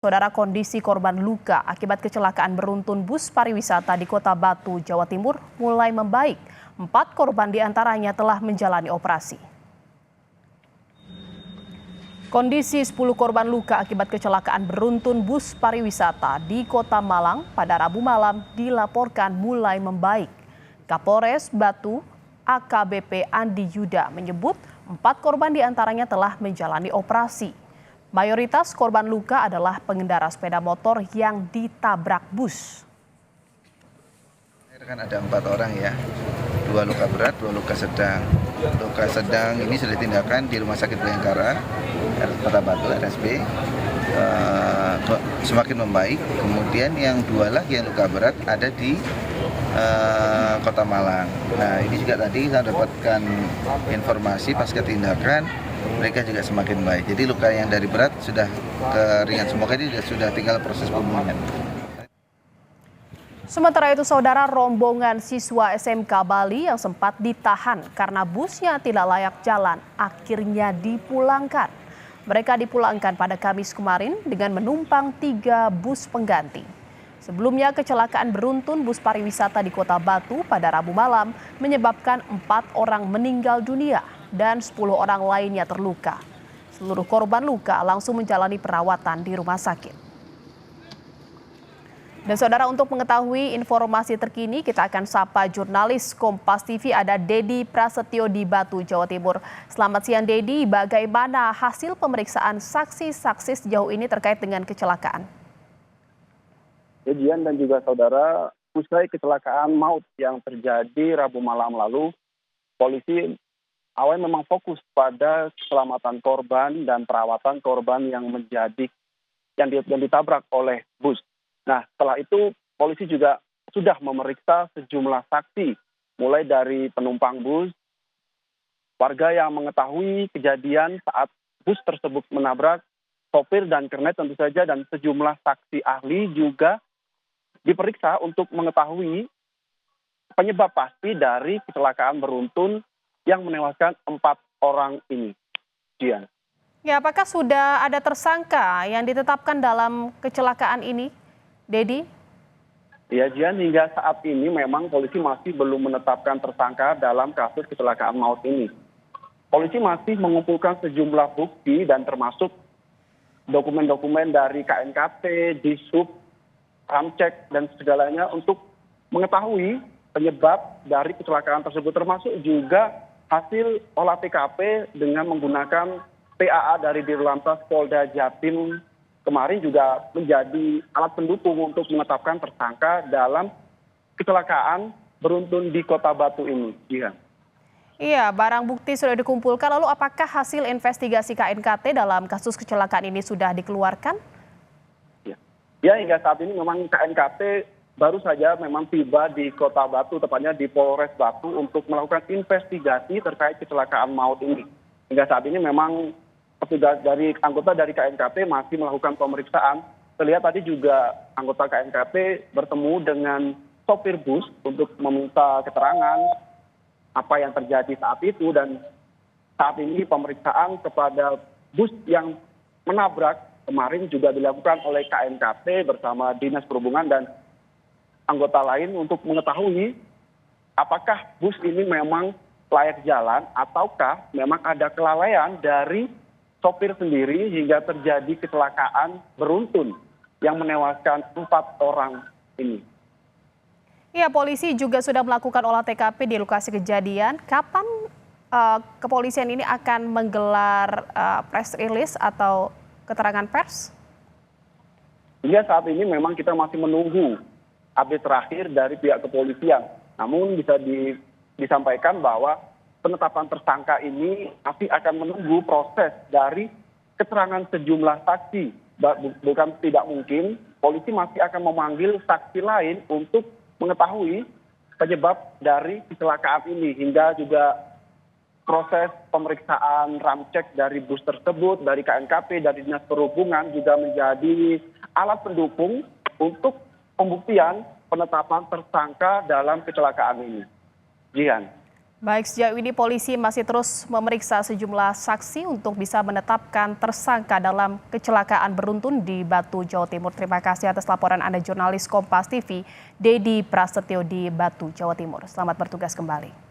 Saudara, kondisi korban luka akibat kecelakaan beruntun bus pariwisata di Kota Batu, Jawa Timur mulai membaik. 4 korban diantaranya telah menjalani operasi. Kondisi 10 korban luka akibat kecelakaan beruntun bus pariwisata di Kota Malang pada Rabu malam dilaporkan mulai membaik. Kapolres Batu AKBP Andi Yuda menyebut 4 korban diantaranya telah menjalani operasi. Mayoritas korban luka adalah pengendara sepeda motor yang ditabrak bus. Kan ada 4 orang ya, 2 luka berat, 2 luka sedang. Luka sedang ini sudah ditindakan di Rumah Sakit Bayangkara, Kota Batu, RSB, semakin membaik. Kemudian yang 2 lagi yang luka berat ada di Kota Malang. Nah ini juga tadi saya dapatkan informasi pasca tindakan, mereka juga semakin baik. Jadi luka yang dari berat sudah ke ringan, semoga ini sudah tinggal proses pemulihan. Sementara itu, saudara, rombongan siswa SMK Bali yang sempat ditahan karena busnya tidak layak jalan akhirnya dipulangkan. Mereka dipulangkan pada Kamis kemarin dengan menumpang 3 bus pengganti. Sebelumnya, kecelakaan beruntun bus pariwisata di Kota Batu pada Rabu malam menyebabkan 4 orang meninggal dunia dan 10 orang lainnya terluka. Seluruh korban luka langsung menjalani perawatan di rumah sakit. Dan saudara, untuk mengetahui informasi terkini, kita akan sapa jurnalis Kompas TV, ada Dedi Prasetyo di Batu, Jawa Timur. Selamat siang Dedi, bagaimana hasil pemeriksaan saksi-saksi sejauh ini terkait dengan kecelakaan? Jian dan juga saudara, usai kecelakaan maut yang terjadi Rabu malam lalu, polisi awalnya memang fokus pada keselamatan korban dan perawatan korban yang ditabrak oleh bus. Nah, setelah itu polisi juga sudah memeriksa sejumlah saksi, mulai dari penumpang bus, warga yang mengetahui kejadian saat bus tersebut menabrak, sopir dan kernet tentu saja, dan sejumlah saksi ahli juga diperiksa untuk mengetahui penyebab pasti dari kecelakaan beruntun yang menewaskan 4 orang ini. Jian. Ya, apakah sudah ada tersangka yang ditetapkan dalam kecelakaan ini, Dedi? Ya, Jian, hingga saat ini memang polisi masih belum menetapkan tersangka dalam kasus kecelakaan maut ini. Polisi masih mengumpulkan sejumlah bukti dan termasuk dokumen-dokumen dari KNKT, Disub, Ramcek, dan segalanya untuk mengetahui penyebab dari kecelakaan tersebut, termasuk juga hasil olah TKP dengan menggunakan PAA dari Dirlantas Polda Jatim kemarin juga menjadi alat pendukung untuk menetapkan tersangka dalam kecelakaan beruntun di Kota Batu ini. Iya, barang bukti sudah dikumpulkan. Lalu apakah hasil investigasi KNKT dalam kasus kecelakaan ini sudah dikeluarkan? Ya, hingga saat ini memang KNKT baru saja memang tiba di Kota Batu, tepatnya di Polres Batu, untuk melakukan investigasi terkait kecelakaan maut ini. Hingga saat ini memang petugas dari anggota dari KNKT masih melakukan pemeriksaan. Terlihat tadi juga anggota KNKT bertemu dengan sopir bus untuk meminta keterangan apa yang terjadi saat itu, dan saat ini pemeriksaan kepada bus yang menabrak kemarin juga dilakukan oleh KNKT bersama Dinas Perhubungan dan anggota lain untuk mengetahui apakah bus ini memang layak jalan ataukah memang ada kelalaian dari sopir sendiri hingga terjadi kecelakaan beruntun yang menewaskan 4 orang ini. Ya, polisi juga sudah melakukan olah TKP di lokasi kejadian. Kapan kepolisian ini akan menggelar press release atau keterangan pers? Hingga saat ini memang kita masih menunggu update terakhir dari pihak kepolisian. Namun bisa disampaikan bahwa penetapan tersangka ini masih akan menunggu proses dari keterangan sejumlah saksi. Bukan tidak mungkin, polisi masih akan memanggil saksi lain untuk mengetahui penyebab dari kecelakaan ini, hingga juga proses pemeriksaan ramcek dari bus tersebut, dari KNKP, dari Dinas Perhubungan juga menjadi alat pendukung untuk pembuktian penetapan tersangka dalam kecelakaan ini. Jihan. Baik, sejauh ini polisi masih terus memeriksa sejumlah saksi untuk bisa menetapkan tersangka dalam kecelakaan beruntun di Batu, Jawa Timur. Terima kasih atas laporan Anda jurnalis Kompas TV, Dedi Prasetyo di Batu, Jawa Timur. Selamat bertugas kembali.